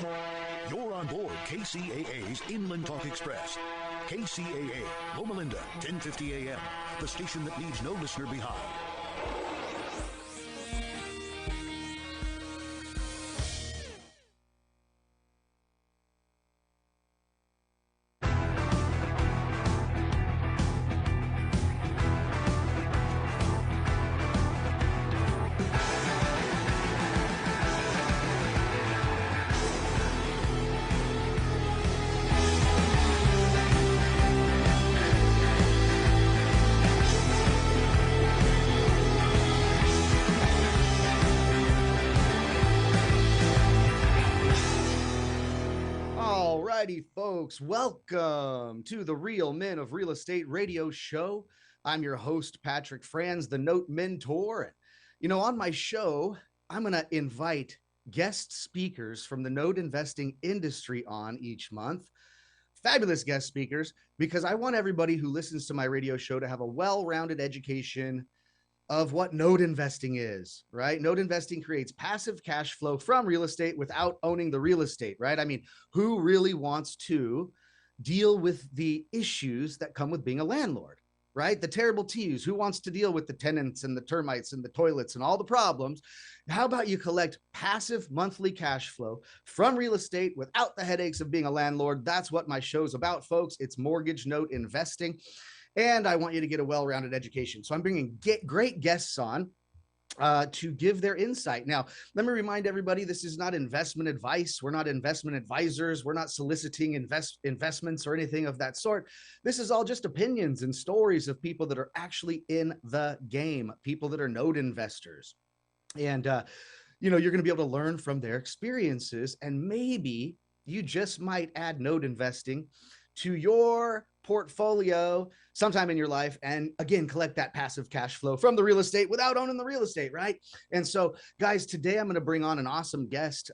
You're on board KCAA's Inland Talk Express. KCAA, Loma Linda, 1050 AM, the station that leaves no listener behind. Alrighty, folks, welcome to the Real Men of Real Estate radio show. I'm your host, Patrick Franz, the Note Mentor. And, on my show, I'm going to invite guest speakers from the note investing industry on each month. Fabulous guest speakers, because I want everybody who listens to my radio show to have a well-rounded education of what note investing is, right? Note investing creates passive cash flow from real estate without owning the real estate, right? I mean, who really wants to deal with the issues that come with being a landlord, right? The terrible T's. Who wants to deal with the tenants and the termites and the toilets and all the problems? How about you collect passive monthly cash flow from real estate without the headaches of being a landlord? That's what my show's about, folks. It's mortgage note investing. And I want you to get a well-rounded education. So I'm bringing great guests on to give their insight. Now, let me remind everybody, this is not investment advice. We're not investment advisors. We're not soliciting investments or anything of that sort. This is all just opinions and stories of people that are actually in the game, people that are note investors. And, you're going to be able to learn from their experiences, and maybe you just might add note investing to your portfolio sometime in your life, and again, collect that passive cash flow from the real estate without owning the real estate, right? And so, guys, today I'm going to bring on an awesome guest,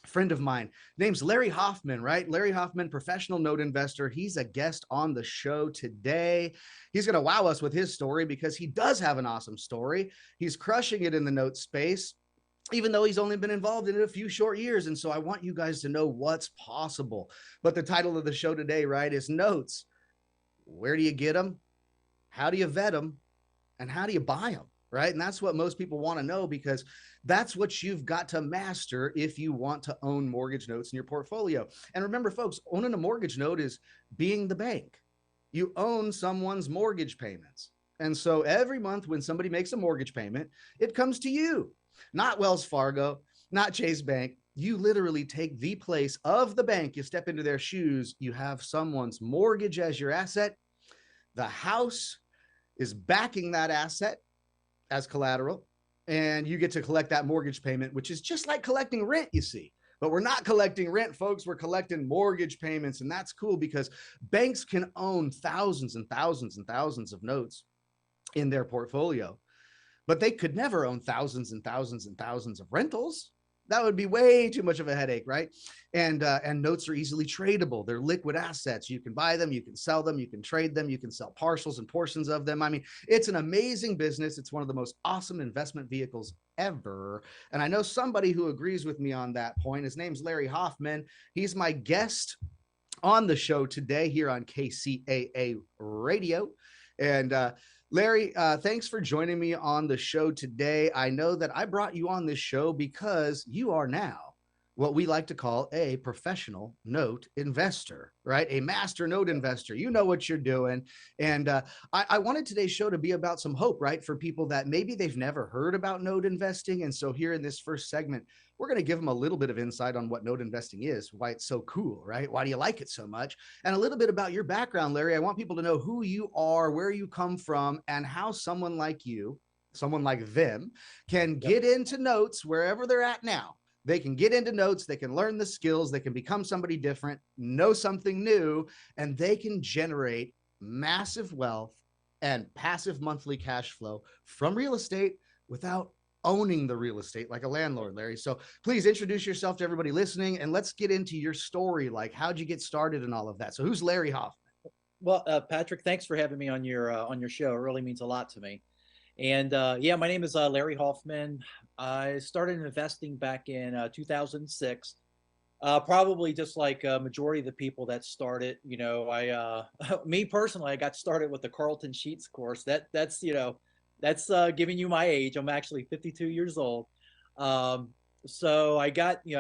friend of mine. Name's Larry Hoffman, right? Larry Hoffman, professional note investor. He's a guest on the show today. He's going to wow us with his story because he does have an awesome story. He's crushing it in the note space, even though he's only been involved in it a few short years. And so I want you guys to know what's possible. But the title of the show today, right, is Notes. Where do you get them? How do you vet them? And how do you buy them, right? And that's what most people want to know, because that's what you've got to master if you want to own mortgage notes in your portfolio. And remember, folks, owning a mortgage note is being the bank. You own someone's mortgage payments. And so every month when somebody makes a mortgage payment, it comes to you. Not Wells Fargo, not Chase Bank. You literally take the place of the bank. You step into their shoes. You have someone's mortgage as your asset. The house is backing that asset as collateral, and you get to collect that mortgage payment, which is just like collecting rent, you see. But we're not collecting rent, folks. We're collecting mortgage payments, and that's cool because banks can own thousands and thousands and thousands of notes in their portfolio. But they could never own thousands and thousands and thousands of rentals. That would be way too much of a headache, right? And notes are easily tradable. They're liquid assets. You can buy them, you can sell them, you can trade them, you can sell parcels and portions of them. I mean, it's an amazing business. It's one of the most awesome investment vehicles ever. And I know somebody who agrees with me on that point. His name's Larry Hoffman. He's my guest on the show today here on KCAA Radio. And Larry, thanks for joining me on the show today. I know that I brought you on this show because you are now what we like to call a professional note investor, right? A master note investor. You know what you're doing. And I wanted today's show to be about some hope, right? For people that maybe they've never heard about note investing. And so here in this first segment, we're going to give them a little bit of insight on what note investing is, why it's so cool, right? Why do you like it so much? And a little bit about your background, Larry. I want people to know who you are, where you come from, and how someone like you, someone like them, can get into notes wherever they're at now. They can get into notes, they can learn the skills, they can become somebody different, know something new, and they can generate massive wealth and passive monthly cash flow from real estate without owning the real estate like a landlord, Larry. So please introduce yourself to everybody listening, and let's get into your story. Like, how'd you get started and all of that? So who's Larry Hoffman? Well, Patrick, thanks for having me on your show. It really means a lot to me. And yeah, my name is Larry Hoffman. I started investing back in 2006. Probably just like a majority of the people that started, me personally, I got started with the Carlton Sheets course. That's giving you my age. I'm actually 52 years old. Um, so I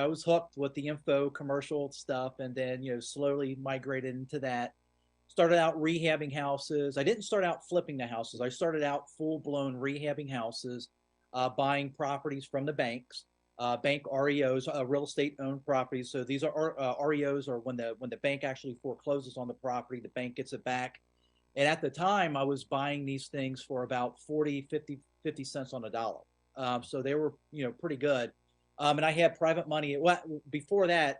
was hooked with the info commercial stuff, and then, slowly migrated into that. Started out rehabbing houses. I didn't start out flipping the houses. I started out full blown rehabbing houses, buying properties from the banks, bank REOs, real estate owned properties. So these are REOs, or when the bank actually forecloses on the property, the bank gets it back. And at the time, I was buying these things for about 40, 50 cents on a dollar. So they were, pretty good. And I had private money. Well, before that,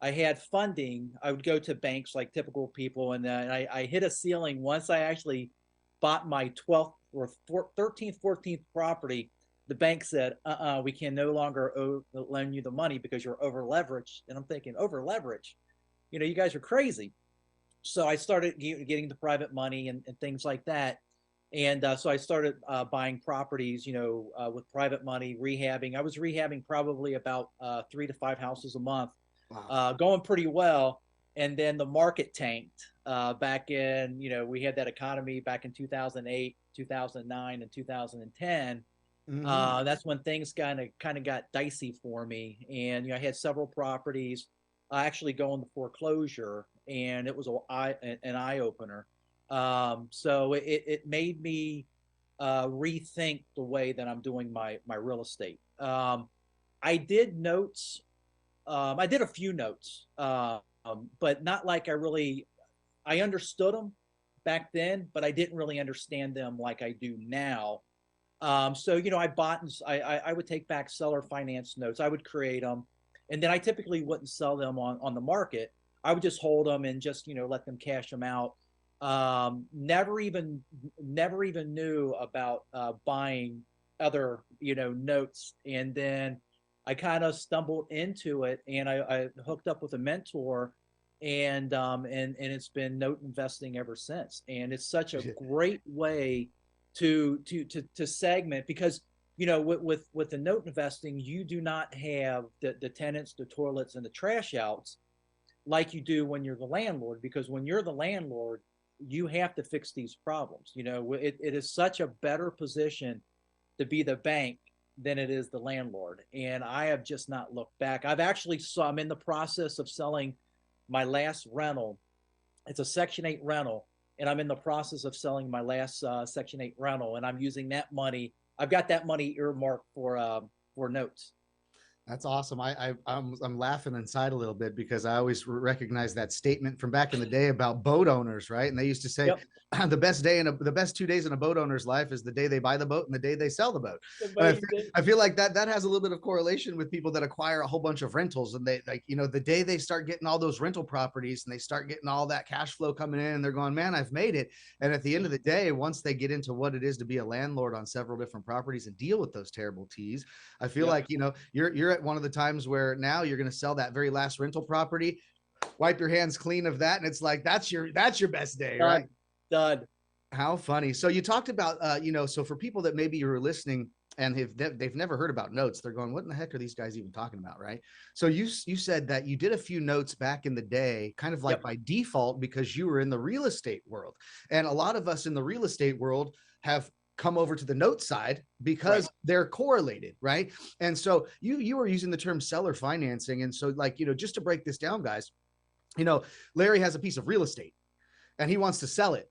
I had funding. I would go to banks like typical people, and then I hit a ceiling once I actually bought my 12th or 13th, 14th property. The bank said, we can no longer loan you the money because you're over leveraged. And I'm thinking, over leverage? You guys are crazy. So I started getting the private money and things like that. And so I started buying properties, with private money, rehabbing. I was rehabbing probably about 3 to 5 houses a month. Wow. Going pretty well. And then the market tanked back in, we had that economy back in 2008, 2009, and 2010. Hmm. That's when things kind of got dicey for me. And, I had several properties actually go into foreclosure, and it was an eye opener. So it made me rethink the way that I'm doing my real estate. I did notes I did a few notes, but not like I understood them back then, but I didn't really understand them like I do now. So, I bought, and I would take back seller finance notes. I would create them, and then I typically wouldn't sell them on the market. I would just hold them and just, let them cash them out. Never even knew about buying other, notes. And then I kind of stumbled into it, and I hooked up with a mentor, and it's been note investing ever since. And it's such a great way to segment, because with the note investing, you do not have the tenants, the toilets, and the trash outs like you do when you're the landlord, because when you're the landlord, you have to fix these problems. It is such a better position to be the bank than it is the landlord. And I have just not looked back. I'm in the process of selling my last rental. It's a Section 8 rental, and I'm in the process of selling my last Section 8 rental, and I'm using that money. I've got that money earmarked for notes. That's awesome. I'm laughing inside a little bit because I always recognize that statement from back in the day about boat owners, right? And they used to say Yep. the best 2 days in a boat owner's life is the day they buy the boat and the day they sell the boat. And Amazing. I feel like that has a little bit of correlation with people that acquire a whole bunch of rentals, and they, like, the day they start getting all those rental properties and they start getting all that cash flow coming in, and they're going, man, I've made it. And at the end of the day, once they get into what it is to be a landlord on several different properties and deal with those terrible T's, I feel Yep. like, you're at one of the times where now you're going to sell that very last rental property, wipe your hands clean of that, and it's like that's your best day, right? Done. Done. How funny. So you talked about so for people that maybe you're listening and they've never heard about notes, they're going, what in the heck are these guys even talking about, right? So you said that you did a few notes back in the day, kind of like Yep. by default, because you were in the real estate world, and a lot of us in the real estate world have come over to the note side because Right. they're correlated, right? And so you were using the term seller financing, and so, like, just to break this down, guys, Larry has a piece of real estate and he wants to sell it,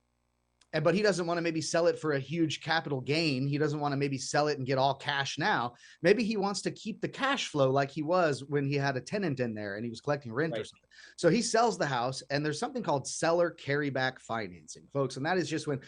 but he doesn't want to maybe sell it for a huge capital gain. He doesn't want to maybe sell it and get all cash now. Maybe he wants to keep the cash flow like he was when he had a tenant in there and he was collecting rent or Right. something. So he sells the house, and there's something called seller carryback financing, folks. And that is just when,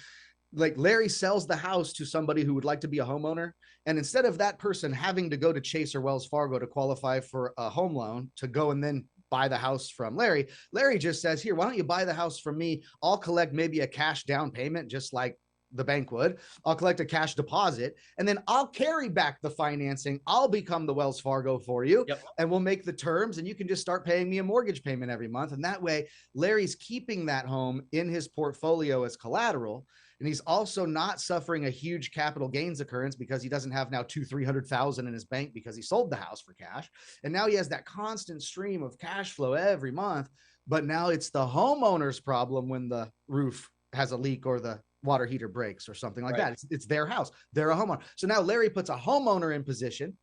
like, Larry sells the house to somebody who would like to be a homeowner. And instead of that person having to go to Chase or Wells Fargo to qualify for a home loan to go and then buy the house from Larry, Larry just says, here, why don't you buy the house from me? I'll collect maybe a cash down payment, just like the bank would. I'll collect a cash deposit, and then I'll carry back the financing. I'll become the Wells Fargo for you, Yep. and we'll make the terms, and you can just start paying me a mortgage payment every month. And that way, Larry's keeping that home in his portfolio as collateral. And he's also not suffering a huge capital gains occurrence because he doesn't have now 200,000-300,000 in his bank because he sold the house for cash. And now he has that constant stream of cash flow every month. But now it's the homeowner's problem when the roof has a leak or the water heater breaks or something like that. It's their house. They're a homeowner. So now Larry puts a homeowner in position,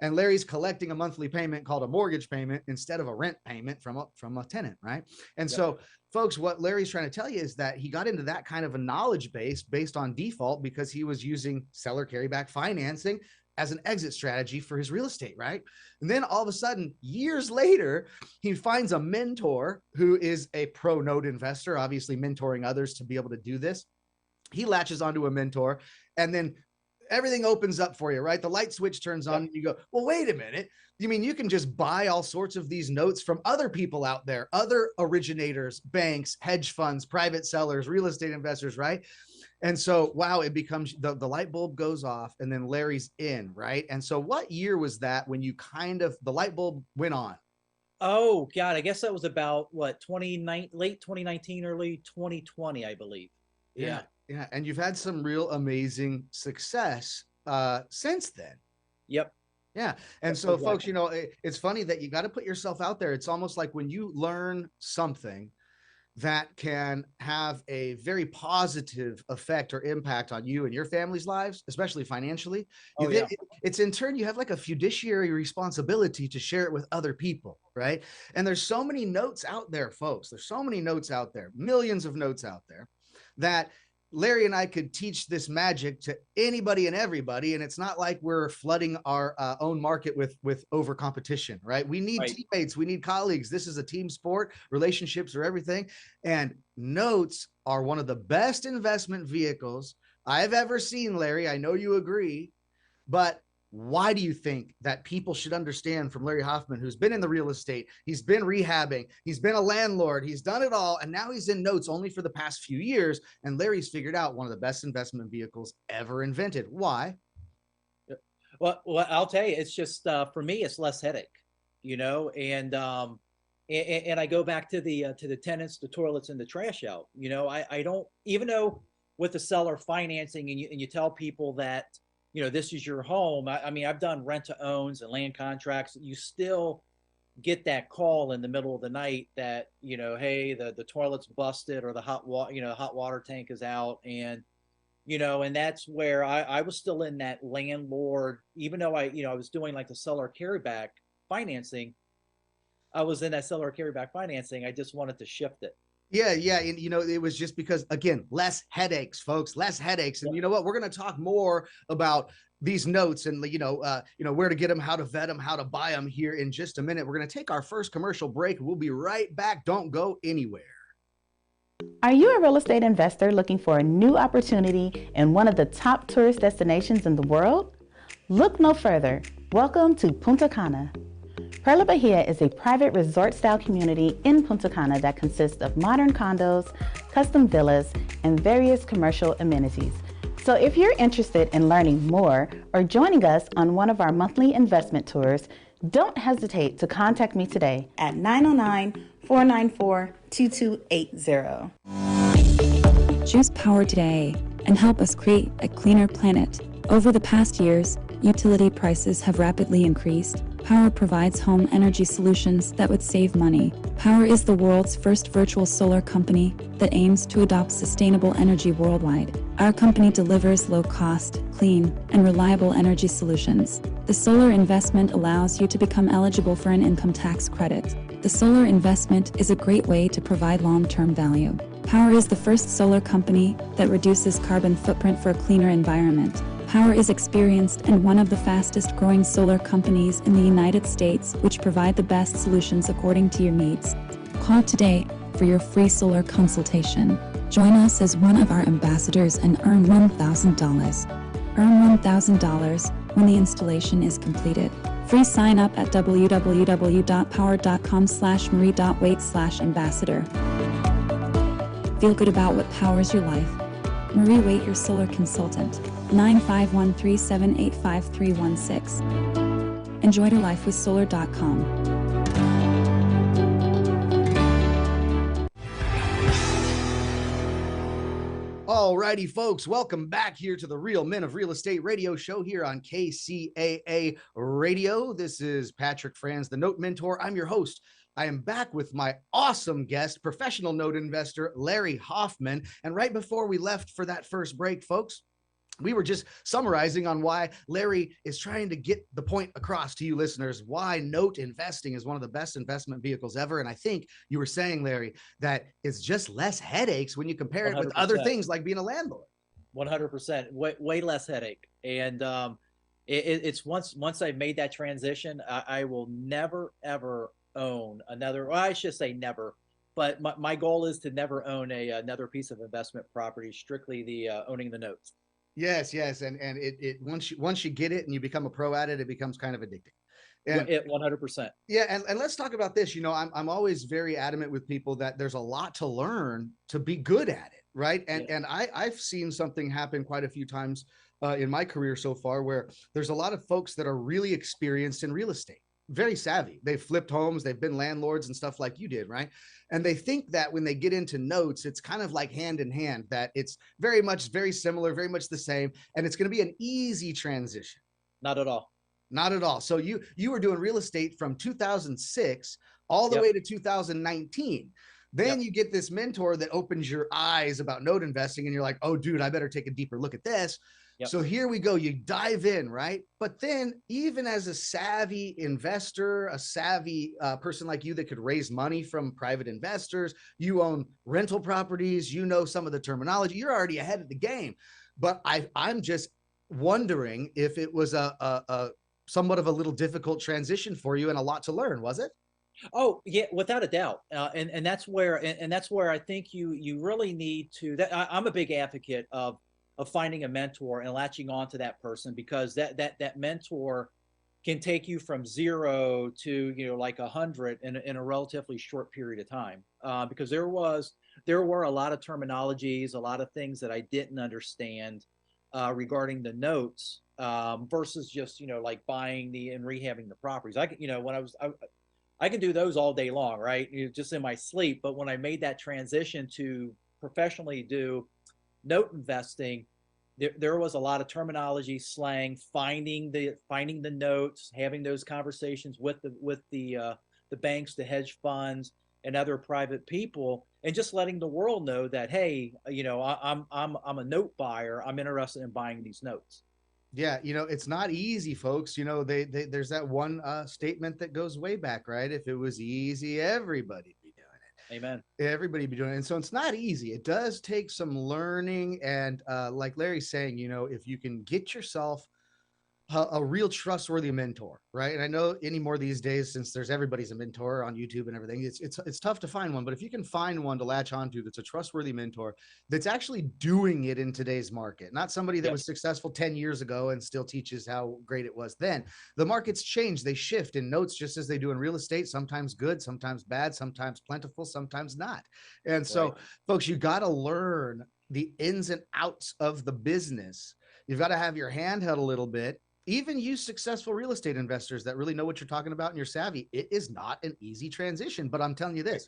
and Larry's collecting a monthly payment called a mortgage payment instead of a rent payment from a tenant, right? And so, folks, what Larry's trying to tell you is that he got into that kind of a knowledge base based on default because he was using seller carryback financing as an exit strategy for his real estate, right? And then all of a sudden, years later, he finds a mentor who is a pro note investor, obviously mentoring others to be able to do this. He latches onto a mentor, and then everything opens up for you, right? The light switch turns on and you go, well, wait a minute. You mean you can just buy all sorts of these notes from other people out there, other originators, banks, hedge funds, private sellers, real estate investors, right? And so, wow, it becomes the light bulb goes off and then Larry's in, right? And so what year was that when you the light bulb went on? Oh God, I guess that was about what, late 2019, early 2020, I believe. Yeah. Yeah. And you've had some real amazing success since then. Yep. Yeah. And so folks, it's funny that you got to put yourself out there. It's almost like when you learn something that can have a very positive effect or impact on you and your family's lives, especially financially. It's in turn, you have like a fiduciary responsibility to share it with other people, right? And there's so many notes out there, folks. There's so many notes out there, millions of notes out there, that Larry and I could teach this magic to anybody and everybody. And it's not like we're flooding our own market with over competition, right? We need teammates. We need colleagues. This is a team sport. Relationships are everything. And notes are one of the best investment vehicles I've ever seen, Larry. I know you agree, but why do you think that people should understand from Larry Hoffman, who's been in the real estate, he's been rehabbing, he's been a landlord, he's done it all, and now he's in notes only for the past few years, and Larry's figured out one of the best investment vehicles ever invented. Why? Well, I'll tell you, it's just for me, it's less headache, and I go back to the tenants, the toilets, and the trash out. I don't, even though with the seller financing, and you tell people that, this is your home. I mean, I've done rent to owns and land contracts. You still get that call in the middle of the night that, hey, the toilet's busted or the hot water tank is out. And, and that's where I was still in that landlord, even though I was doing like the seller carryback financing. I was in that seller carryback financing. I just wanted to shift it. Yeah. And, it was just because, again, less headaches, folks, less headaches. And you know what? We're going to talk more about these notes and, where to get them, how to vet them, how to buy them here in just a minute. We're going to take our first commercial break. We'll be right back. Don't go anywhere. Are you a real estate investor looking for a new opportunity in one of the top tourist destinations in the world? Look no further. Welcome to Punta Cana. Perla Bahia is a private resort-style community in Punta Cana that consists of modern condos, custom villas, and various commercial amenities. So if you're interested in learning more or joining us on one of our monthly investment tours, don't hesitate to contact me today at 909-494-2280. Choose power today and help us create a cleaner planet. Over the past years, utility prices have rapidly increased. Power provides home energy solutions that would save money. Power is the world's first virtual solar company that aims to adopt sustainable energy worldwide. Our company delivers low-cost, clean, and reliable energy solutions. The solar investment allows you to become eligible for an income tax credit. The solar investment is a great way to provide long-term value. Power is the first solar company that reduces carbon footprint for a cleaner environment. Power is experienced and one of the fastest growing solar companies in the United States, which provide the best solutions according to your needs. Call today for your free solar consultation. Join us as one of our ambassadors and earn $1,000. Earn $1,000 when the installation is completed. Free sign up at www.power.com/marie.waite/ambassador. Feel good about what powers your life. Marie Waite, your solar consultant. 951-378-5316. Enjoy your life with solar.com. All righty, folks, welcome back here to the Real Men of Real Estate radio show here on KCAA Radio. This is Patrick Franz, the Note Mentor. I'm your host. I am back with my awesome guest, professional note investor, Larry Hoffman. And right before we left for that first break, folks, we were just summarizing on why Larry is trying to get the point across to you listeners, why note investing is one of the best investment vehicles ever. And I think you were saying, Larry, that it's just less headaches when you compare it with other things like being a landlord. 100%, way less headache. And it's once I've made that transition, I will never, ever own another, well, I should say never, but my goal is to never own another piece of investment property, strictly the owning the notes. Yes. And it once you get it and you become a pro at it, it becomes kind of addicting. And 100%. Yeah. And let's talk about this. You know, I'm always very adamant with people that there's a lot to learn to be good at it. Right. And I've seen something happen quite a few times in my career so far, where there's a lot of folks that are really experienced in real estate, very savvy. They've flipped homes, they've been landlords and stuff like you did, right? And they think that when they get into notes, it's kind of like hand in hand, that it's very similar, very much the same, and it's going to be an easy transition. Not at all. Not at all. So you were doing real estate from 2006 all the way to 2019. Then you get this mentor that opens your eyes about note investing, and you're like, oh, dude, I better take a deeper look at this. So here we go. You dive in, right? But then even as a savvy investor, a savvy person like you that could raise money from private investors, you own rental properties, you know some of the terminology, you're already ahead of the game. But I'm just wondering if it was a somewhat of a little difficult transition for you and a lot to learn, was it? Oh yeah, without a doubt. And that's where I think you really need to, I'm a big advocate of finding a mentor and latching on to that person, because that mentor can take you from 0 to, like 100 in a relatively short period of time. Because there were a lot of terminologies, a lot of things that I didn't understand regarding the notes versus just, like buying and rehabbing the properties. I can do those all day long, right? Just in my sleep. But when I made that transition to professionally do note investing, there was a lot of terminology, slang, finding the notes, having those conversations with the banks, the hedge funds, and other private people, and just letting the world know that, hey, I'm a note buyer. I'm interested in buying these notes. Yeah, it's not easy, folks. There's that one statement that goes way back, right? If it was easy, everybody'd be doing it. Amen. Everybody be doing it. And so it's not easy. It does take some learning. And like Larry's saying, if you can get yourself a real trustworthy mentor, right? And I know anymore these days, since everybody's a mentor on YouTube and everything, it's tough to find one. But if you can find one to latch onto that's a trustworthy mentor that's actually doing it in today's market, not somebody that was successful 10 years ago and still teaches how great it was then. The markets change, they shift in notes just as they do in real estate, sometimes good, sometimes bad, sometimes plentiful, sometimes not. And so, folks, you got to learn the ins and outs of the business. You've got to have your hand held a little bit. Even you successful real estate investors that really know what you're talking about and you're savvy, it is not an easy transition. But I'm telling you this,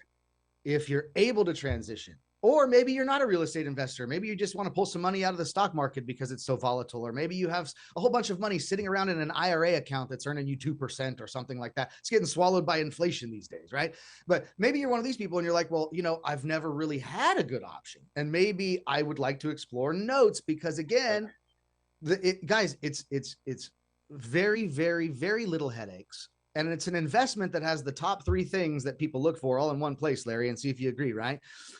if you're able to transition, or maybe you're not a real estate investor, maybe you just want to pull some money out of the stock market because it's so volatile, or maybe you have a whole bunch of money sitting around in an IRA account that's earning you 2% or something like that. It's getting swallowed by inflation these days, right? But maybe you're one of these people and you're like, well, I've never really had a good option, and maybe I would like to explore notes, because again, guys, it's very, very, very little headaches. And it's an investment that has the top 3 things that people look for all in one place, Larry, and see if you agree, right?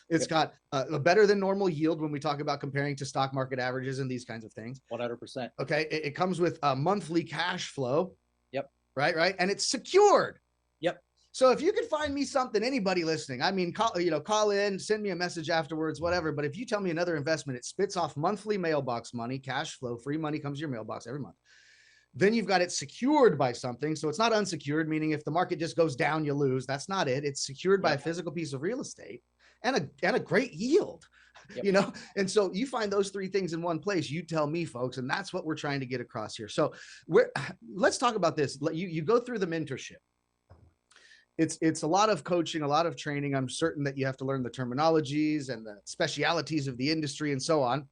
It's got a better than normal yield when we talk about comparing to stock market averages and these kinds of things. 100%. Okay. It comes with a monthly cash flow. Yep. Right. And it's secured. Yep. So if you could find me something, anybody listening, I mean, call in, send me a message afterwards, whatever. But if you tell me another investment, it spits off monthly mailbox money, cash flow, free money comes to your mailbox every month. Then you've got it secured by something. So it's not unsecured, meaning if the market just goes down, you lose. That's not it. It's secured by a physical piece of real estate and a great yield, And so you find those 3 things in one place, you tell me, folks, and that's what we're trying to get across here. So let's talk about this. You go through the mentorship. It's a lot of coaching, a lot of training. I'm certain that you have to learn the terminologies and the specialities of the industry and so on.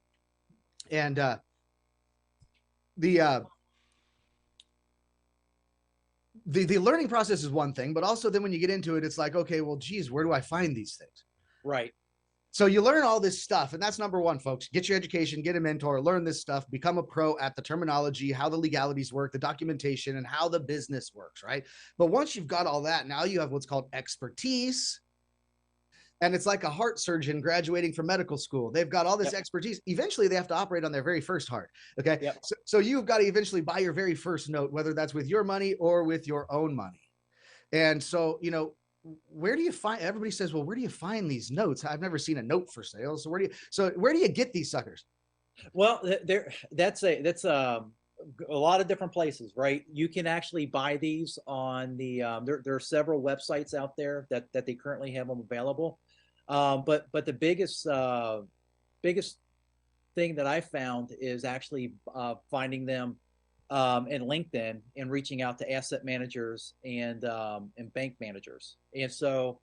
And the the learning process is one thing, but also then when you get into it, it's like, okay, well, geez, where do I find these things? Right. So you learn all this stuff, and that's number one, folks. Get your education, get a mentor, learn this stuff, become a pro at the terminology, how the legalities work, the documentation, and how the business works, right? But once you've got all that, now you have what's called expertise. And it's like a heart surgeon graduating from medical school. They've got all this expertise. Eventually, they have to operate on their very first heart. Okay. Yep. So you've got to eventually buy your very first note, whether that's with your money or with your own money. And so, where do you find, everybody says, well, where do you find these notes? I've never seen a note for sale. So where do you get these suckers? Well, that's a lot of different places, right? You can actually buy these on the there are several websites out there that they currently have them available. But the biggest thing that I found is actually finding them in LinkedIn and reaching out to asset managers and bank managers. And so,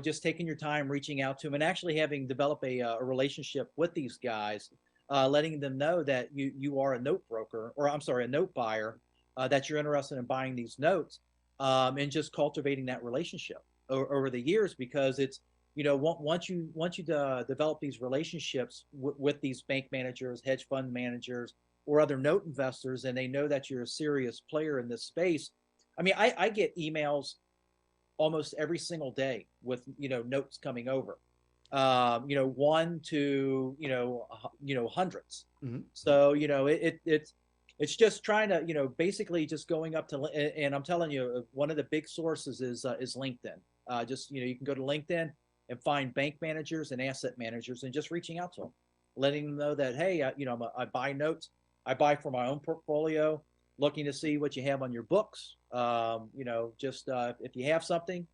just taking your time reaching out to them and actually having developed a relationship with these guys, letting them know that you are a note broker, or I'm sorry, a note buyer, that you're interested in buying these notes, and just cultivating that relationship over the years, because it's, once you develop these relationships with these bank managers, hedge fund managers, or other note investors, and they know that you're a serious player in this space. I mean, I get emails almost every single day with, notes coming over, one to, hundreds. Mm-hmm. So, it's just trying to, basically just going up to, and I'm telling you, one of the big sources is LinkedIn. Just, you can go to LinkedIn and find bank managers and asset managers and just reaching out to them, letting them know that, hey, I buy notes. I buy for my own portfolio, looking to see what you have on your books. If you have something,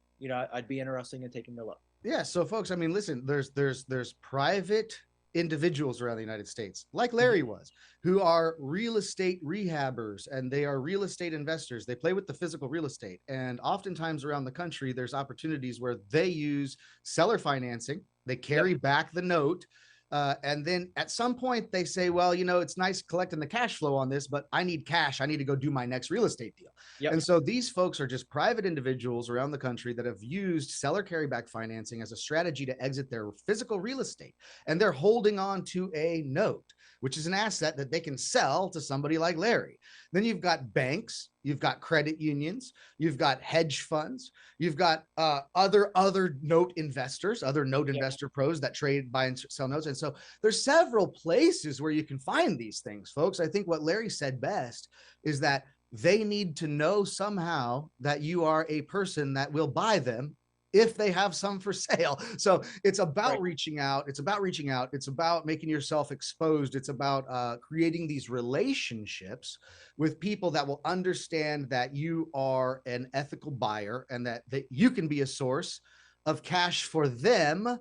I'd be interested in taking a look. Yeah. So folks, I mean, listen, there's private individuals around the United States, like Larry was, who are real estate rehabbers, and they are real estate investors. They play with the physical real estate. And oftentimes around the country, there's opportunities where they use seller financing. They carry back the note. And then at some point they say, well, it's nice collecting the cash flow on this, but I need cash. I need to go do my next real estate deal. And so these folks are just private individuals around the country that have used seller carryback financing as a strategy to exit their physical real estate. And they're holding on to a note, which is an asset that they can sell to somebody like Larry. Then you've got banks, you've got credit unions, you've got hedge funds, you've got other note investors, other note investor pros that trade, buy and sell notes. And so there's several places where you can find these things, folks. I think what Larry said best is that they need to know somehow that you are a person that will buy them if they have some for sale. So it's about reaching out. It's about reaching out. It's about making yourself exposed. It's about creating these relationships with people that will understand that you are an ethical buyer, and that you can be a source of cash for them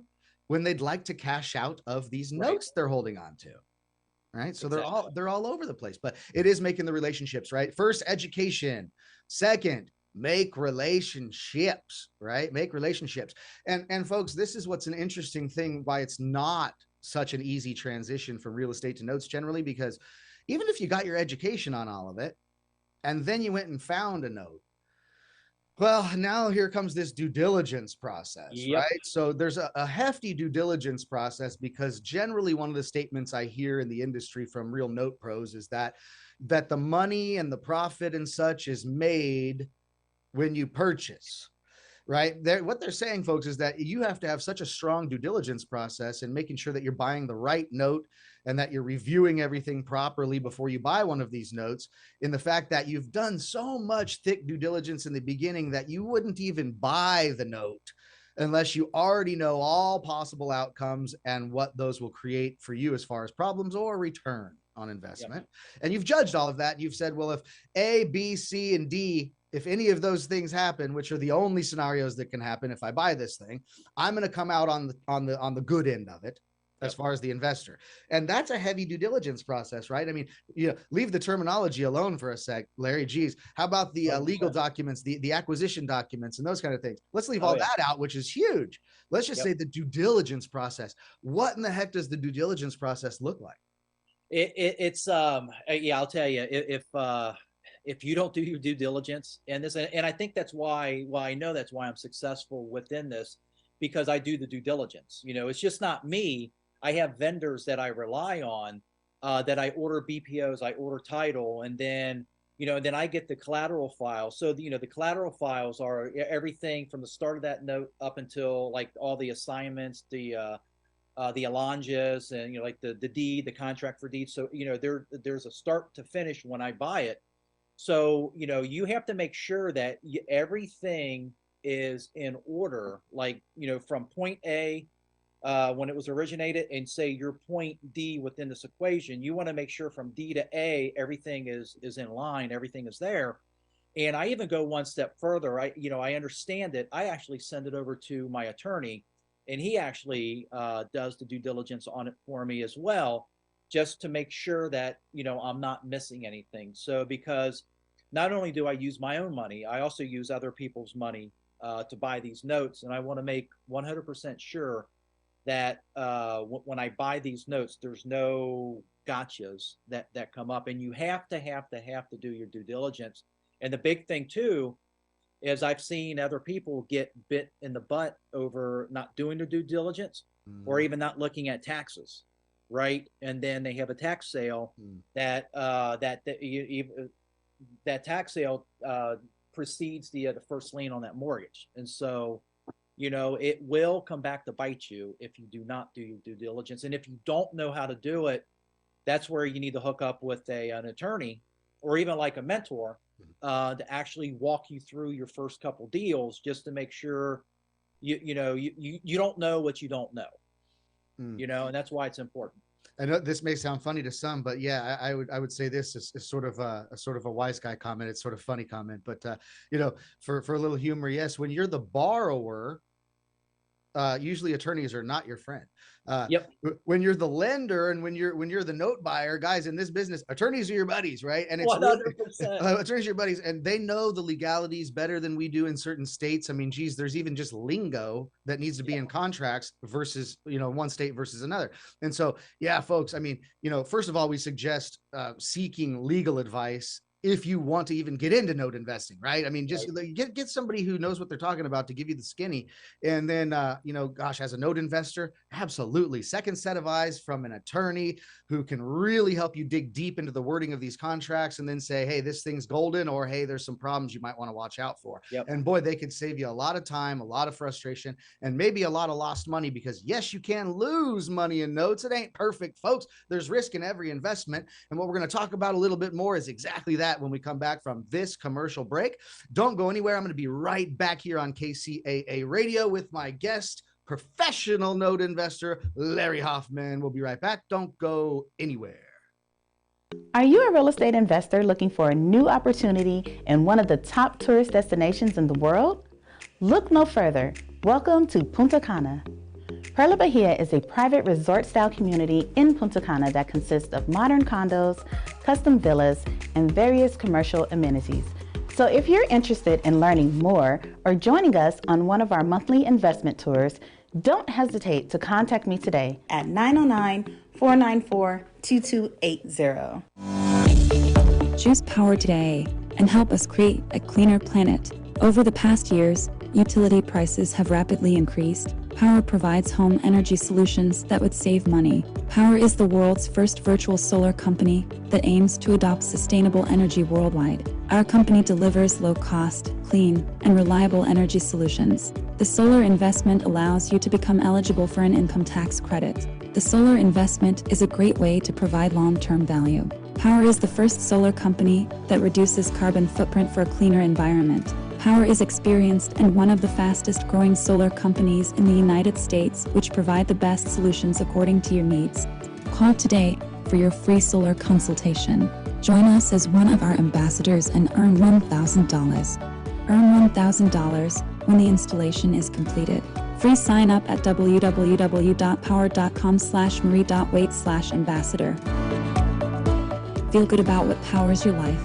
when they'd like to cash out of these notes they're holding on to. Right. So they're all over the place, but it is making the relationships, right? First, education. Second, make relationships, right? Make relationships. And folks, this is what's an interesting thing, why it's not such an easy transition from real estate to notes generally, because even if you got your education on all of it, and then you went and found a note, well, now here comes this due diligence process, right? So there's a hefty due diligence process, because generally one of the statements I hear in the industry from real note pros is that the money and the profit and such is made when you purchase, right? What they're saying, folks, is that you have to have such a strong due diligence process in making sure that you're buying the right note and that you're reviewing everything properly before you buy one of these notes, in the fact that you've done so much thick due diligence in the beginning that you wouldn't even buy the note unless you already know all possible outcomes and what those will create for you as far as problems or return on investment. And you've judged all of that. You've said, well, if A, B, C, and D, if any of those things happen, which are the only scenarios that can happen if I buy this thing, I'm going to come out on the good end of it as far as the investor. And that's a heavy due diligence process, right? I mean, leave the terminology alone for a sec, Larry. Geez, how about the legal documents, the acquisition documents, and those kind of things? Let's leave all that out, which is huge. Let's just say the due diligence process. What in the heck does the due diligence process look like? It's yeah, I'll tell you, if you don't do your due diligence in this, and I think that's why, well, I know that's why I'm successful within this, because I do the due diligence. You know, it's just not me. I have vendors that I rely on, that I order BPOs, I order title, and then, you know, then I get the collateral file. So, you know, the collateral files are everything from the start of that note up until like all the assignments, the allonges, and, you know, like the deed, the contract for deed. So, you know, there's a start to finish when I buy it. So, you know, you have to make sure that everything is in order, like, you know, from point A, when it was originated, and say your point D within this equation, you want to make sure from D to A, everything is in line, everything is there. And I even go one step further. I understand it. I actually send it over to my attorney, and he actually does the due diligence on it for me as well, just to make sure that, you know, I'm not missing anything. So, because not only do I use my own money, I also use other people's money to buy these notes. And I want to make 100% sure that when I buy these notes, there's no gotchas that come up. And you have to do your due diligence. And the big thing too is I've seen other people get bit in the butt over not doing their due diligence, or even not looking at taxes, right? And then they have a tax sale that tax sale precedes the first lien on that mortgage. And so, you know, it will come back to bite you if you do not do your due diligence. And if you don't know how to do it, that's where you need to hook up with an attorney, or even like a mentor, to actually walk you through your first couple deals, just to make sure you don't know what you don't know. You know, and that's why it's important. I know this may sound funny to some, but yeah, I would say this is sort of a wise guy comment. It's sort of funny comment, but you know, for a little humor, yes, when you're the borrower, usually attorneys are not your friend. Yep. When you're the lender, and when you're the note buyer, guys, in this business, attorneys are your buddies, right? And it's 100%. Attorneys are your buddies, and they know the legalities better than we do in certain states. I mean, geez, there's even just lingo that needs to be in contracts versus, you know, one state versus another. And so, yeah, folks, I mean, you know, first of all, we suggest seeking legal advice if you want to even get into note investing, right? I mean, just get somebody who knows what they're talking about to give you the skinny. And then, you know, gosh, as a note investor, absolutely. Second set of eyes from an attorney who can really help you dig deep into the wording of these contracts, and then say, hey, this thing's golden, or hey, there's some problems you might want to watch out for. Yep. And boy, they could save you a lot of time, a lot of frustration, and maybe a lot of lost money, because yes, you can lose money in notes. It ain't perfect, folks. There's risk in every investment. And what we're going to talk about a little bit more is exactly that when we come back from this commercial break. Don't go anywhere. I'm going to be right back here on KCAA Radio with my guest, professional note investor, Larry Hoffman. We'll be right back. Don't go anywhere. Are you a real estate investor looking for a new opportunity in one of the top tourist destinations in the world? Look no further. Welcome to Punta Cana. Perla Bahia is a private resort-style community in Punta Cana that consists of modern condos, custom villas, and various commercial amenities. So if you're interested in learning more or joining us on one of our monthly investment tours, don't hesitate to contact me today at 909-494-2280. Choose power today and help us create a cleaner planet. Over the past years, utility prices have rapidly increased. Power provides home energy solutions that would save money. Power is the world's first virtual solar company that aims to adopt sustainable energy worldwide. Our company delivers low-cost, clean, and reliable energy solutions. The solar investment allows you to become eligible for an income tax credit. The solar investment is a great way to provide long-term value. Power is the first solar company that reduces carbon footprint for a cleaner environment. Power is experienced and one of the fastest growing solar companies in the United States, which provide the best solutions according to your needs. Call today for your free solar consultation. Join us as one of our ambassadors and earn $1,000. Earn $1,000 when the installation is completed. Free sign up at www.power.com/marie.waite/ambassador. Feel good about what powers your life.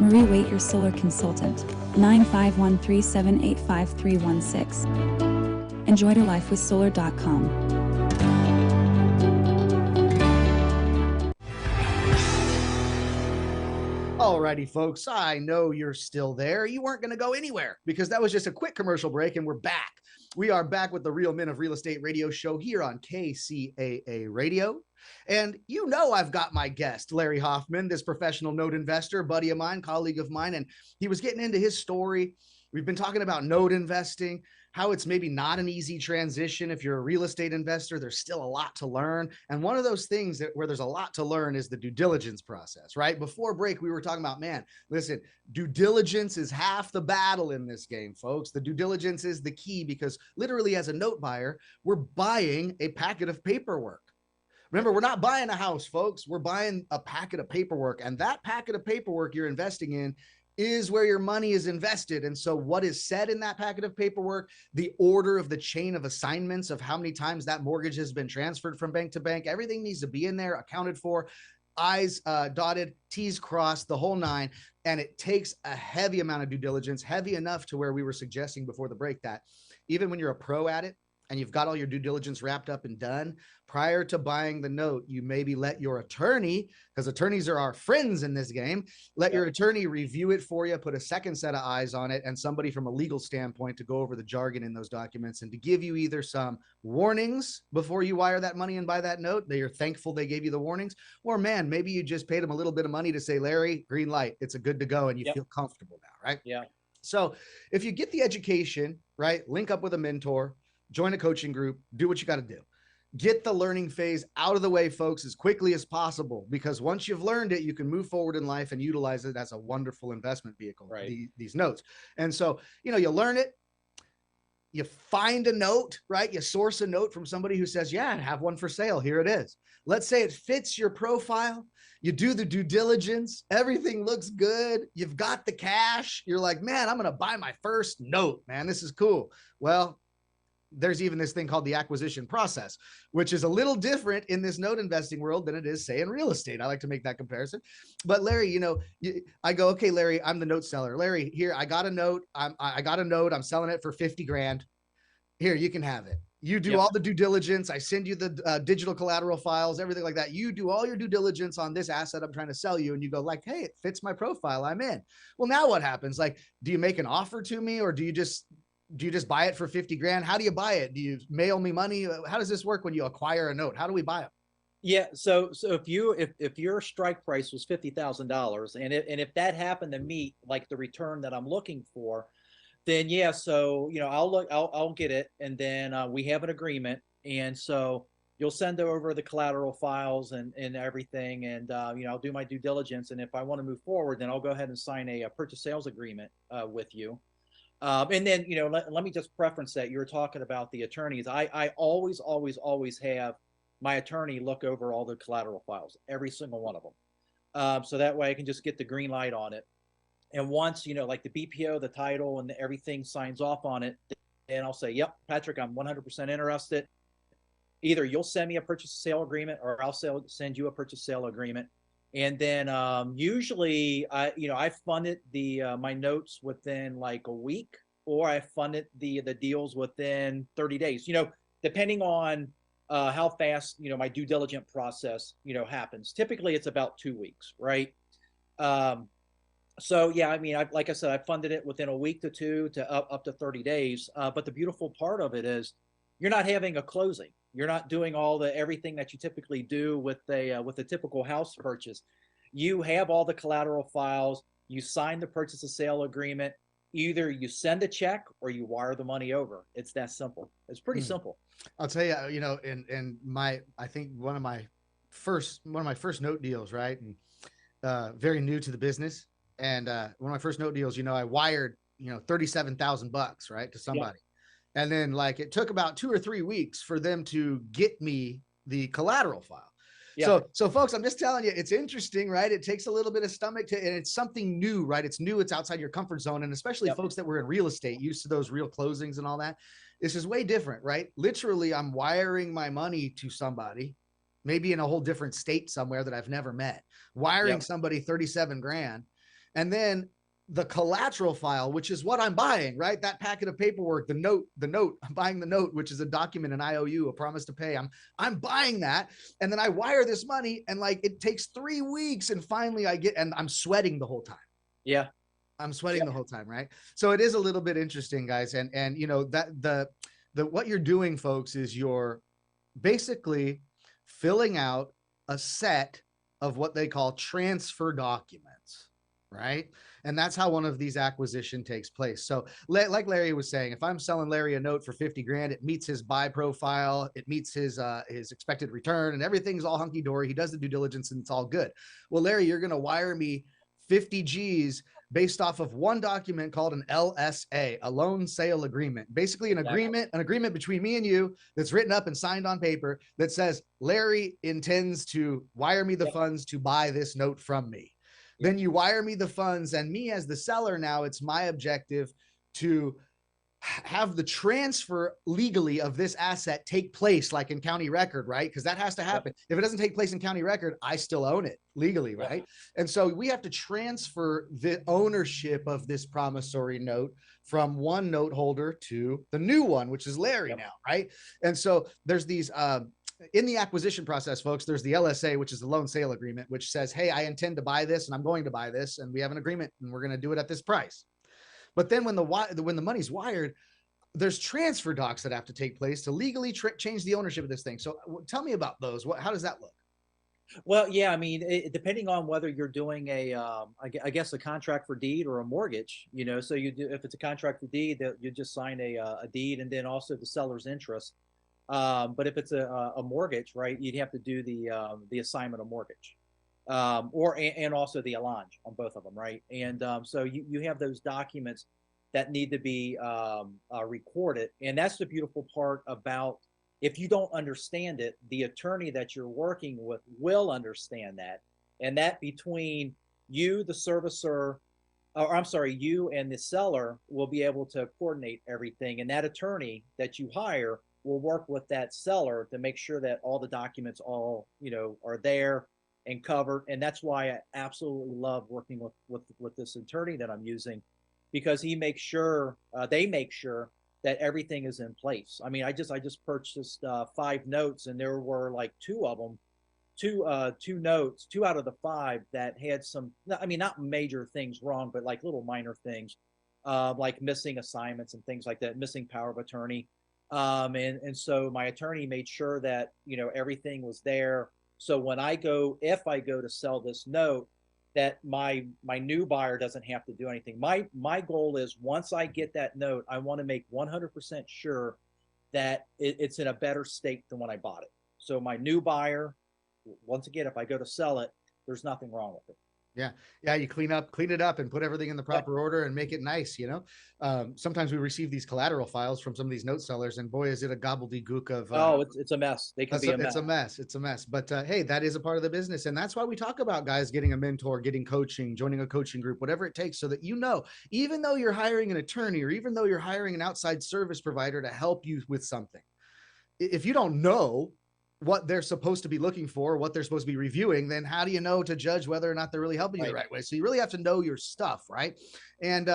Marie Waite, your solar consultant. 951-378-5316. Enjoy your life with solar.com. Alrighty, folks, I know you're still there. You weren't going to go anywhere because that was just a quick commercial break, and we're back. We are back with the Real Men of Real Estate radio show here on KCAA Radio. And you know I've got my guest, Larry Hoffman, this professional note investor, buddy of mine, colleague of mine, and he was getting into his story. We've been talking about note investing, how it's maybe not an easy transition. If you're a real estate investor, there's still a lot to learn. And one of those things where there's a lot to learn is the due diligence process, right? Before break, we were talking about, man, listen, due diligence is half the battle in this game, folks. The due diligence is the key because literally as a note buyer, we're buying a packet of paperwork. Remember, we're not buying a house, folks. We're buying a packet of paperwork. And that packet of paperwork you're investing in is where your money is invested. And so what is said in that packet of paperwork, the order of the chain of assignments of how many times that mortgage has been transferred from bank to bank, everything needs to be in there, accounted for, I's dotted, T's crossed, the whole nine. And it takes a heavy amount of due diligence, heavy enough to where we were suggesting before the break that even when you're a pro at it, and you've got all your due diligence wrapped up and done, prior to buying the note, you maybe let your attorney, because attorneys are our friends in this game, let your attorney review it for you, put a second set of eyes on it, and somebody from a legal standpoint to go over the jargon in those documents and to give you either some warnings before you wire that money and buy that note, that you're thankful they gave you the warnings, or man, maybe you just paid them a little bit of money to say, Larry, green light, it's a good to go, and you feel comfortable now, right? Yeah. So if you get the education, right, link up with a mentor, join a coaching group, do what you got to do. Get the learning phase out of the way, folks, as quickly as possible, because once you've learned it, you can move forward in life and utilize it as a wonderful investment vehicle, right. These notes. And so, you know, you learn it, you find a note, right? You source a note from somebody who says, yeah, I have one for sale. Here it is. Let's say it fits your profile. You do the due diligence. Everything looks good. You've got the cash. You're like, man, I'm going to buy my first note, man. This is cool. Well, there's even this thing called the acquisition process, which is a little different in this note investing world than it is, say, in real estate. I like to make that comparison. But Larry, you know, I go, okay, Larry, I'm the note seller. Larry, here, I got a note. I got a note. I'm selling it for 50 grand. Here, you can have it. You do all the due diligence. I send you the digital collateral files, everything like that. You do all your due diligence on this asset I'm trying to sell you. And you go like, hey, it fits my profile. I'm in. Well, now what happens? Like, do you make an offer to me, or do you just buy it for 50 grand? How do you buy it? Do you mail me money? How does this work when you acquire a note? How do we buy it? Yeah. So if your strike price was $50,000 and if that happened to meet like the return that I'm looking for, then yeah. So, you know, I'll get it. And then we have an agreement. And so you'll send over the collateral files and everything. And, you know, I'll do my due diligence. And if I want to move forward, then I'll go ahead and sign a purchase sales agreement with you. And then, you know, let me just preference that you were talking about the attorneys. I always have my attorney look over all the collateral files, every single one of them. So that way I can just get the green light on it. And once, you know, like the BPO, the title and everything signs off on it, then I'll say, yep, Patrick, I'm 100% interested. Either you'll send me a purchase sale agreement or I'll send you a purchase sale agreement. And then usually I funded my notes within like a week, or I funded the deals within 30 days, you know, depending on how fast, you know, my due diligence process, you know, happens. Typically it's about 2 weeks, right? So yeah, I mean, like I said, I funded it within a week to two to up to 30 days. But the beautiful part of it is you're not having a closing. You're not doing everything that you typically do with a typical house purchase. You have all the collateral files. You sign the purchase and sale agreement. Either you send a check or you wire the money over. It's that simple. It's pretty simple. I'll tell you, you know, I think one of my first note deals, right? And very new to the business. And one of my first note deals, you know, I wired, you know, $37,000, right, to somebody. Yeah. And then like it took about 2 or 3 weeks for them to get me the collateral file. Yeah. So folks, I'm just telling you, it's interesting, right? It takes a little bit of stomach and it's something new, right? It's new. It's outside your comfort zone. And especially folks that were in real estate, used to those real closings and all that. This is way different, right? Literally, I'm wiring my money to somebody, maybe in a whole different state somewhere that I've never met, wiring somebody 37 grand. And then the collateral file, which is what I'm buying, right? That packet of paperwork, the note, I'm buying the note, which is a document, an IOU, a promise to pay. I'm buying that. And then I wire this money and like, it takes 3 weeks. And finally and I'm sweating the whole time. Yeah. I'm sweating the whole time. Right. So it is a little bit interesting, guys. And you know, that what you're doing, folks, is you're basically filling out a set of what they call transfer documents, right? And that's how one of these acquisition takes place. So like Larry was saying, if I'm selling Larry a note for 50 grand, it meets his buy profile, it meets his expected return, and everything's all hunky dory. He does the due diligence and it's all good. Well, Larry, you're going to wire me 50 G's based off of one document called an LSA, a loan sale agreement. Basically an agreement between me and you that's written up and signed on paper that says Larry intends to wire me the funds to buy this note from me. Then you wire me the funds, and me as the seller, now it's my objective to have the transfer legally of this asset take place, like in county record, right? Because that has to happen. If it doesn't take place in county record, I still own it legally, right? And so we have to transfer the ownership of this promissory note from one note holder to the new one, which is Larry now, right? And so there's these in the acquisition process, folks, there's the LSA, which is the loan sale agreement, which says, hey, I intend to buy this and I'm going to buy this, and we have an agreement and we're going to do it at this price. But then when the money's wired, there's transfer docs that have to take place to legally change the ownership of this thing. So tell me about those. How does that look? Well, yeah, I mean, depending on whether you're doing I guess a contract for deed or a mortgage, you know, so you do, if it's a contract for deed, that you just sign a deed and then also the seller's interest. But if it's a mortgage, right, you'd have to do the assignment of mortgage, and also the allonge on both of them, right? And so you have those documents that need to be recorded, and that's the beautiful part about, if you don't understand it, the attorney that you're working with will understand that, and that between you, the servicer, or I'm sorry, you and the seller will be able to coordinate everything, and that attorney that you hire will work with that seller to make sure that all the documents are there and covered. And that's why I absolutely love working with this attorney that I'm using, because he makes sure, they make sure that everything is in place. I mean, I just purchased 5 notes, and there were like 2 of them, two notes, 2 out of the 5 that had some, I mean, not major things wrong, but like little minor things, like missing assignments and things like that, missing power of attorney. And so my attorney made sure that, everything was there. So when if I go to sell this note, that my new buyer doesn't have to do anything. My goal is, once I get that note, I want to make 100% sure that it's in a better state than when I bought it. So my new buyer, once again, if I go to sell it, there's nothing wrong with it. Yeah. You clean it up and put everything in the proper order and make it nice. Sometimes we receive these collateral files from some of these note sellers, and boy, is it a gobbledygook of, it's a mess. They can be a mess. It's a mess. But hey, that is a part of the business. And that's why we talk about guys getting a mentor, getting coaching, joining a coaching group, whatever it takes, so that, even though you're hiring an attorney, or even though you're hiring an outside service provider to help you with something, if you don't know what they're supposed to be looking for, what they're supposed to be reviewing, then how do you know to judge whether or not they're really helping you the right way? So you really have to know your stuff, right? And,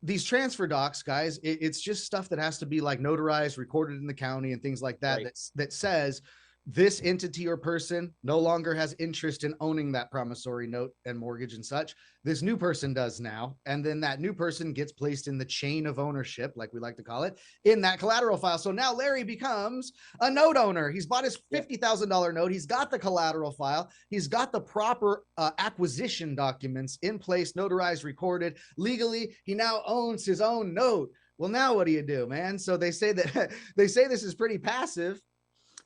these transfer docs, guys, it's just stuff that has to be like notarized, recorded in the county and things like that, right, that says this entity or person no longer has interest in owning that promissory note and mortgage and such. This new person does now. And then that new person gets placed in the chain of ownership, like we like to call it, in that collateral file. So now Larry becomes a note owner. He's bought his $50,000 note. He's got the collateral file. He's got the proper acquisition documents in place, notarized, recorded legally. He now owns his own note. Well, now what do you do, man? So they say this is pretty passive.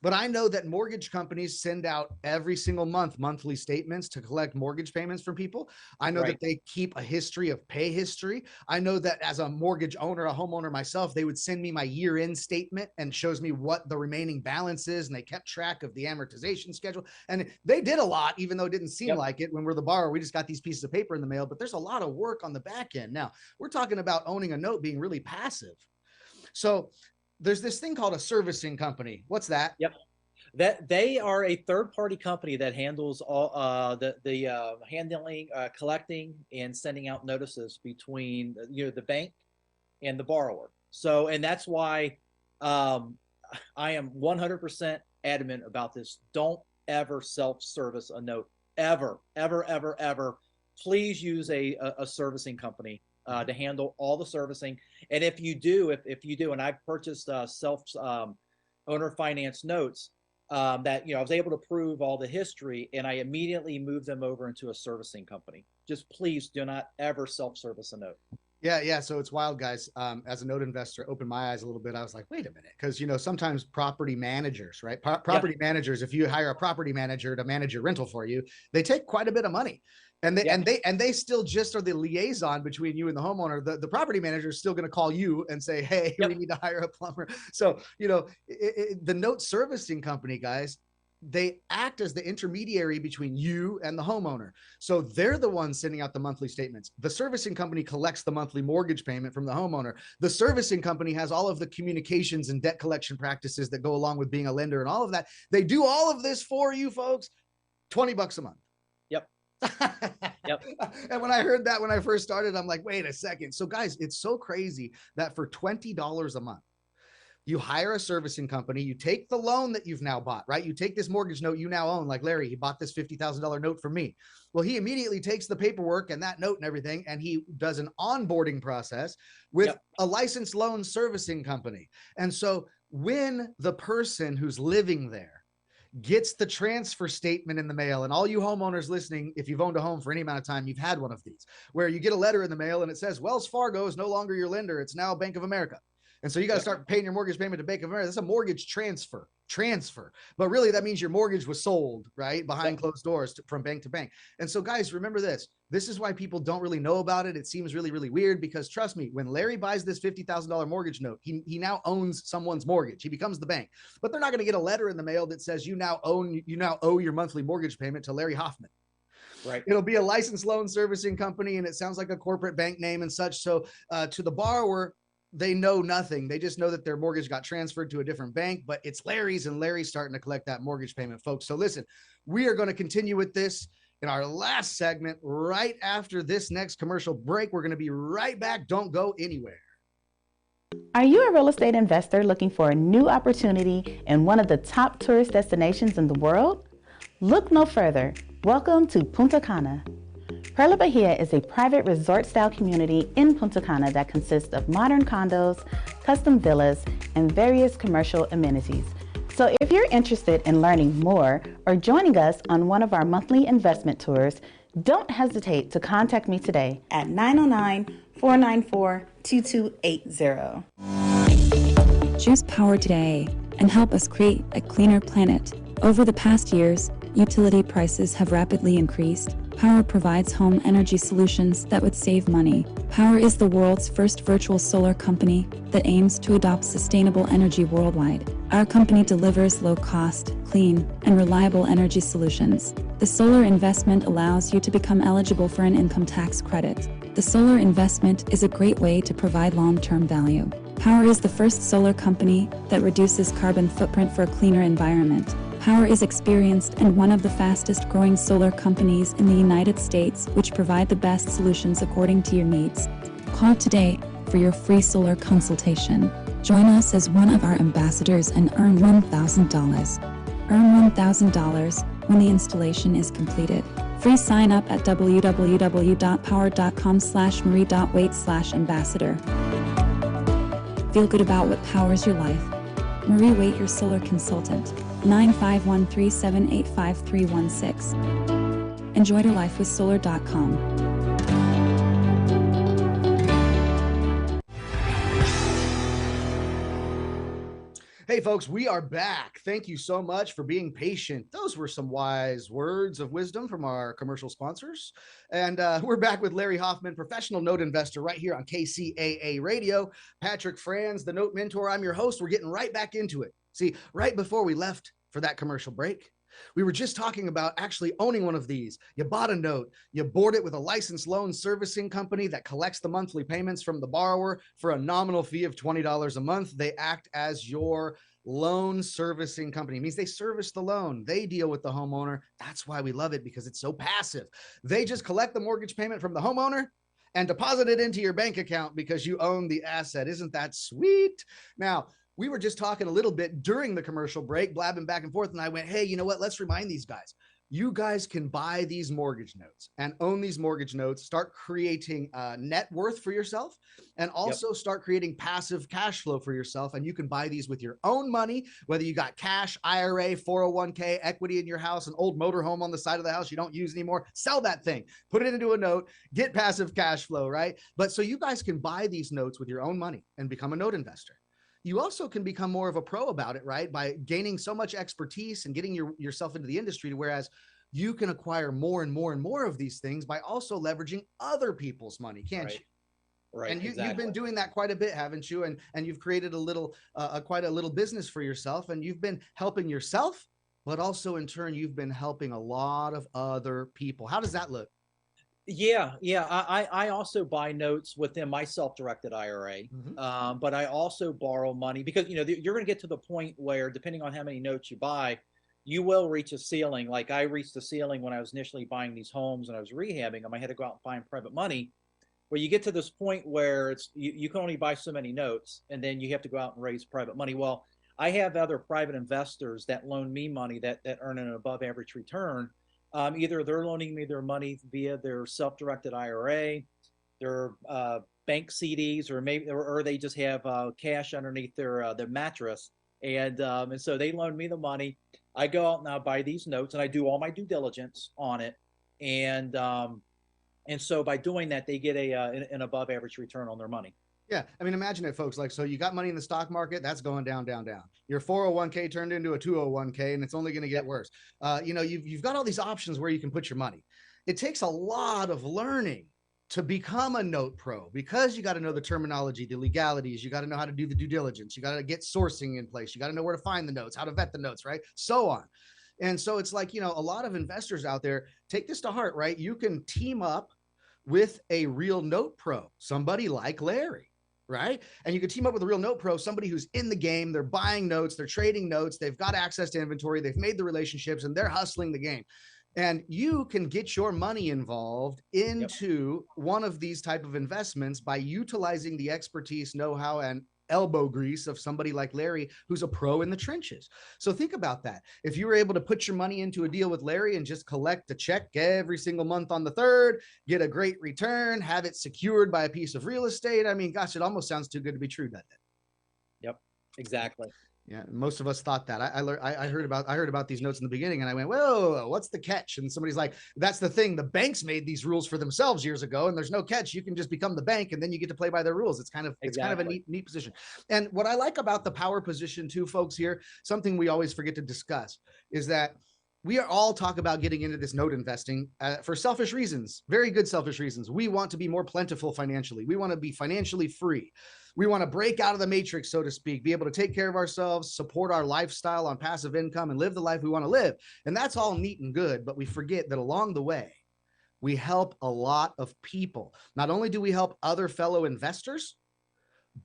But I know that mortgage companies send out every single month monthly statements to collect mortgage payments from people. I know that they keep a history of pay history. I know that as a mortgage owner, a homeowner myself, they would send me my year-end statement and shows me what the remaining balance is, and they kept track of the amortization schedule. And they did a lot, even though it didn't seem like it. When we're the borrower, we just got these pieces of paper in the mail, but there's a lot of work on the back end. Now, we're talking about owning a note being really passive. So there's this thing called a servicing company. What's that? Yep. That they are a third-party company that handles all the handling, collecting, and sending out notices between the bank and the borrower. So, and that's why I am 100% adamant about this. Don't ever self-service a note, ever, ever, ever, ever. Please use a servicing company to handle all the servicing. And if you do, and I've purchased owner finance notes that I was able to prove all the history, and I immediately moved them over into a servicing company. Just please do not ever self-service a note. Yeah. So it's wild, guys. As a note investor, opened my eyes a little bit. I was like, wait a minute, because sometimes property managers, right? Property managers, if you hire a property manager to manage your rental for you, they take quite a bit of money. And they still just are the liaison between you and the homeowner. The property manager is still going to call you and say, hey, we need to hire a plumber. So, the note servicing company, guys, they act as the intermediary between you and the homeowner. So they're the ones sending out the monthly statements. The servicing company collects the monthly mortgage payment from the homeowner. The servicing company has all of the communications and debt collection practices that go along with being a lender and all of that. They do all of this for you folks, $20 a month. Yep. Yep. And when I heard that, when I first started, I'm like, wait a second. So guys, it's so crazy that for $20 a month, you hire a servicing company, you take the loan that you've now bought, right? You take this mortgage note you now own, like Larry, he bought this $50,000 note from me. Well, he immediately takes the paperwork and that note and everything, and he does an onboarding process with a licensed loan servicing company. And so when the person who's living there gets the transfer statement in the mail, and all you homeowners listening, if you've owned a home for any amount of time, you've had one of these, where you get a letter in the mail and it says, Wells Fargo is no longer your lender. It's now Bank of America. And so you got to start paying your mortgage payment to Bank of America. That's a mortgage transfer. But really, that means your mortgage was sold, right? Behind closed doors from bank to bank. And so guys, remember this. This is why people don't really know about it. It seems really, really weird because trust me, when Larry buys this $50,000 mortgage note, he now owns someone's mortgage. He becomes the bank, but they're not going to get a letter in the mail that says you now owe your monthly mortgage payment to Larry Hoffman. Right. It'll be a licensed loan servicing company, and it sounds like a corporate bank name and such. So to the borrower, they know nothing. They just know that their mortgage got transferred to a different bank, but it's Larry's, and Larry's starting to collect that mortgage payment, folks. So listen, we are going to continue with this in our last segment right after this next commercial break. We're going to be right back. Don't go anywhere. Are you a real estate investor looking for a new opportunity in one of the top tourist destinations in the world? Look no further. Welcome to Punta Cana. Perla Bahia is a private resort-style community in Punta Cana that consists of modern condos, custom villas, and various commercial amenities. So if you're interested in learning more or joining us on one of our monthly investment tours, don't hesitate to contact me today at 909-494-2280. Choose power today and help us create a cleaner planet. Over the past years, utility prices have rapidly increased. Power provides home energy solutions that would save money. Power is the world's first virtual solar company that aims to adopt sustainable energy worldwide. Our company delivers low-cost, clean, and reliable energy solutions. The solar investment allows you to become eligible for an income tax credit. The solar investment is a great way to provide long-term value. Power is the first solar company that reduces carbon footprint for a cleaner environment. Power is experienced and one of the fastest growing solar companies in the United States, which provide the best solutions according to your needs. Call today for your free solar consultation. Join us as one of our ambassadors and earn $1,000. Earn $1,000 when the installation is completed. Free sign up at www.power.com/marie.waite/ambassador. Feel good about what powers your life. Marie Waite, your solar consultant. 951-378-5316. Enjoy your life with solar.com. Hey folks, we are back. Thank you so much for being patient. Those were some wise words of wisdom from our commercial sponsors. And we're back with Larry Hoffman, professional note investor, right here on KCAA Radio. Patrick Franz, the Note Mentor. I'm your host. We're getting right back into it. See, right before we left for that commercial break, we were just talking about actually owning one of these. You bought a note, you board it with a licensed loan servicing company that collects the monthly payments from the borrower for a nominal fee of $20 a month. They act as your loan servicing company. It means they service the loan. They deal with the homeowner. That's why we love it, because it's so passive. They just collect the mortgage payment from the homeowner and deposit it into your bank account because you own the asset. Isn't that sweet? Now, we were just talking a little bit during the commercial break, blabbing back and forth, and I went, hey, you know what? Let's remind these guys. You guys can buy these mortgage notes and own these mortgage notes, start creating net worth for yourself, and also start creating passive cash flow for yourself. And you can buy these with your own money, whether you got cash, IRA, 401k, equity in your house, an old motorhome on the side of the house you don't use anymore, sell that thing, put it into a note, get passive cash flow, right? But so you guys can buy these notes with your own money and become a note investor. You also can become more of a pro about it, right? By gaining so much expertise and getting yourself into the industry, to whereas you can acquire more and more and more of these things by also leveraging other people's money, can't you? Right. And exactly. You've been doing that quite a bit, haven't you? And you've created a little, quite a little business for yourself, and you've been helping yourself, but also in turn, you've been helping a lot of other people. How does that look? Yeah. I also buy notes within my self-directed IRA, but I also borrow money because, you know, you're going to get to the point where, depending on how many notes you buy, you will reach a ceiling. Like I reached the ceiling when I was initially buying these homes and I was rehabbing them. I had to go out and find private money. Where you get to this point where it's you can only buy so many notes, and then you have to go out and raise private money. Well, I have other private investors that loan me money that earn an above average return. Either they're loaning me their money via their self-directed IRA, their bank CDs, or maybe or they just have cash underneath their mattress, and so they loan me the money. I go out and I buy these notes, and I do all my due diligence on it, and so by doing that, they get an above average return on their money. Yeah. I mean, imagine it, folks. Like, so you got money in the stock market, that's going down, down, down. Your 401k turned into a 201k, and it's only going to get worse. You know, you've got all these options where you can put your money. It takes a lot of learning to become a note pro, because you got to know the terminology, the legalities. You got to know how to do the due diligence. You got to get sourcing in place. You got to know where to find the notes, how to vet the notes, right? So on. And so it's like, you know, a lot of investors out there take this to heart, right? You can team up with a real note pro, somebody like Larry, right? And you can team up with a real note pro, somebody who's in the game, they're buying notes, they're trading notes, they've got access to inventory, they've made the relationships, and they're hustling the game. And you can get your money involved into one of these type of investments by utilizing the expertise, know-how, and elbow grease of somebody like Larry, who's a pro in the trenches. So think about that. If you were able to put your money into a deal with Larry and just collect a check every single month on the 3rd, get a great return, have it secured by a piece of real estate. I mean, gosh, it almost sounds too good to be true, doesn't it? Yep, exactly. Yeah, most of us thought that. I heard about these notes in the beginning, and I went, whoa, what's the catch? And somebody's like, that's the thing. The banks made these rules for themselves years ago, and there's no catch. You can just become the bank, and then you get to play by their rules. It's kind of a neat position. And what I like about the power position too, folks, here, something we always forget to discuss is that we are all talk about getting into this note investing for selfish reasons, very good selfish reasons. We want to be more plentiful financially. We want to be financially free. We want to break out of the matrix, so to speak, be able to take care of ourselves, support our lifestyle on passive income, and live the life we want to live. And that's all neat and good, but we forget that along the way, we help a lot of people. Not only do we help other fellow investors,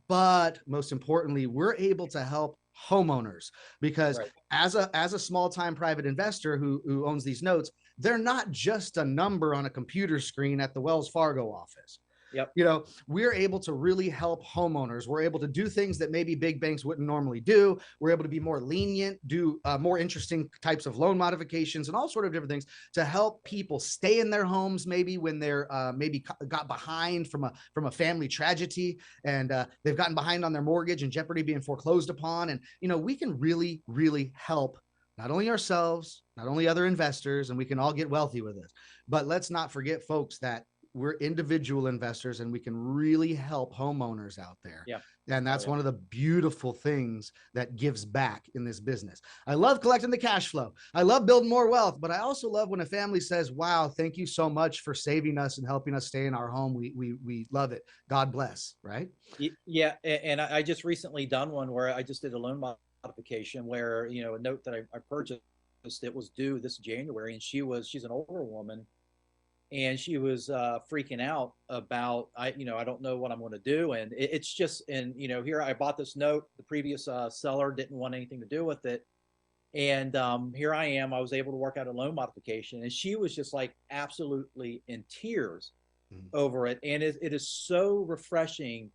but most importantly, we're able to help homeowners, because as a small-time private investor who owns these notes, they're not just a number on a computer screen at the Wells Fargo office. Yep. You know, we're able to really help homeowners. We're able to do things that maybe big banks wouldn't normally do. We're able to be more lenient, do more interesting types of loan modifications and all sort of different things to help people stay in their homes, maybe when they're maybe got behind from a family tragedy, and they've gotten behind on their mortgage and jeopardy being foreclosed upon. And, you know, we can really, really help not only ourselves, not only other investors, and we can all get wealthy with this, but let's not forget, folks, that we're individual investors and we can really help homeowners out there. Yeah. And that's one of the beautiful things that gives back in this business. I love collecting the cash flow. I love building more wealth, but I also love when a family says, wow, thank you so much for saving us and helping us stay in our home. We love it. God bless. Right. Yeah. And I just recently done one where I just did a loan modification where, you know, a note that I purchased, it was due this January, and she's an older woman. and she was freaking out about, I don't know what I'm going to do. And it's just, and here I bought this note. The previous seller didn't want anything to do with it. And here I am. I was able to work out a loan modification, and she was just like absolutely in tears over it. And it is so refreshing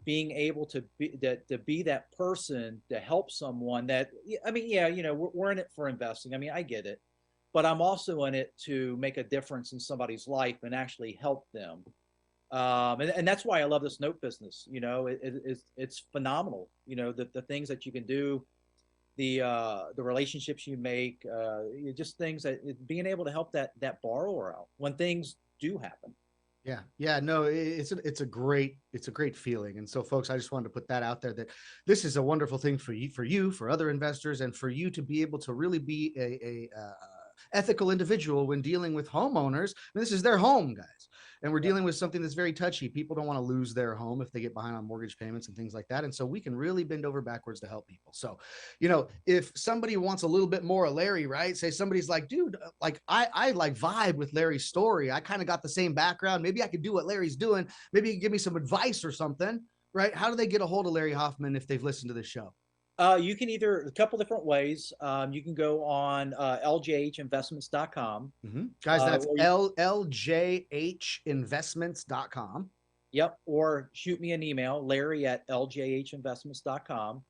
being able to be that person to help someone that, I mean, yeah, we're in it for investing. I mean, I get it, but I'm also in it to make a difference in somebody's life and actually help them. And that's why I love this note business. It's phenomenal. The things that you can do, the relationships you make, just things that being able to help that borrower out when things do happen. Yeah, no, it's a great feeling. And so, folks, I just wanted to put that out there, that this is a wonderful thing for you, for other investors, and for you to be able to really be a ethical individual when dealing with homeowners. I mean, this is their home, guys, and we're dealing with something that's very touchy. People don't want to lose their home if they get behind on mortgage payments and things like that. And so we can really bend over backwards to help people. So, if somebody wants a little bit more of Larry, right? Say somebody's like, dude, like I like vibe with Larry's story. I kind of got the same background. Maybe I could do what Larry's doing. Maybe you can give me some advice or something, right? How do they get a hold of Larry Hoffman if they've listened to this show? You can either, a couple different ways. You can go on ljhinvestments.com. Guys, that's ljhinvestments.com. Yep. Or shoot me an email, larry@ljhinvestments.com.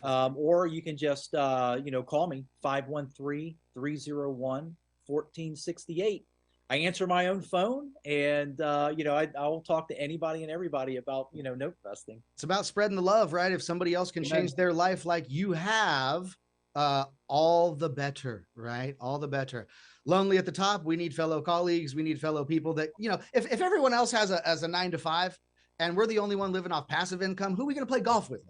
Or you can just, call me, 513-301-1468. I answer my own phone, and I will talk to anybody and everybody about note investing. It's about spreading the love, right? If somebody else can change their life like you have, all the better, right? All the better. Lonely at the top. We need fellow colleagues. We need fellow people that if everyone else has a 9-to-5 and we're the only one living off passive income, who are we going to play golf with?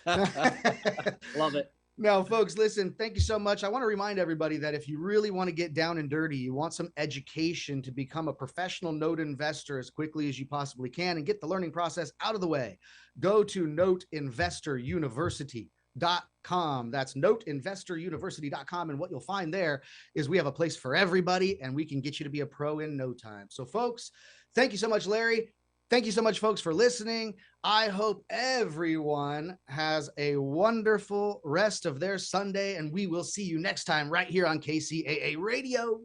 Love it. Now, folks, listen, thank you so much. I want to remind everybody that if you really want to get down and dirty, you want some education to become a professional note investor as quickly as you possibly can and get the learning process out of the way, go to noteinvestoruniversity.com. That's noteinvestoruniversity.com. And what you'll find there is we have a place for everybody, and we can get you to be a pro in no time. So, folks, thank you so much, Larry. Thank you so much, folks, for listening. I hope everyone has a wonderful rest of their Sunday, and we will see you next time right here on KCAA Radio.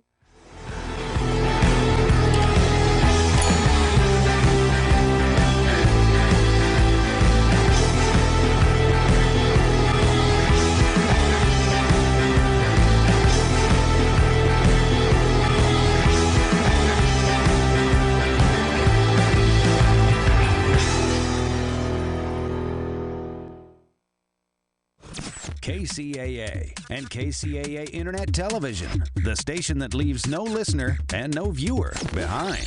KCAA and KCAA Internet Television, the station that leaves no listener and no viewer behind.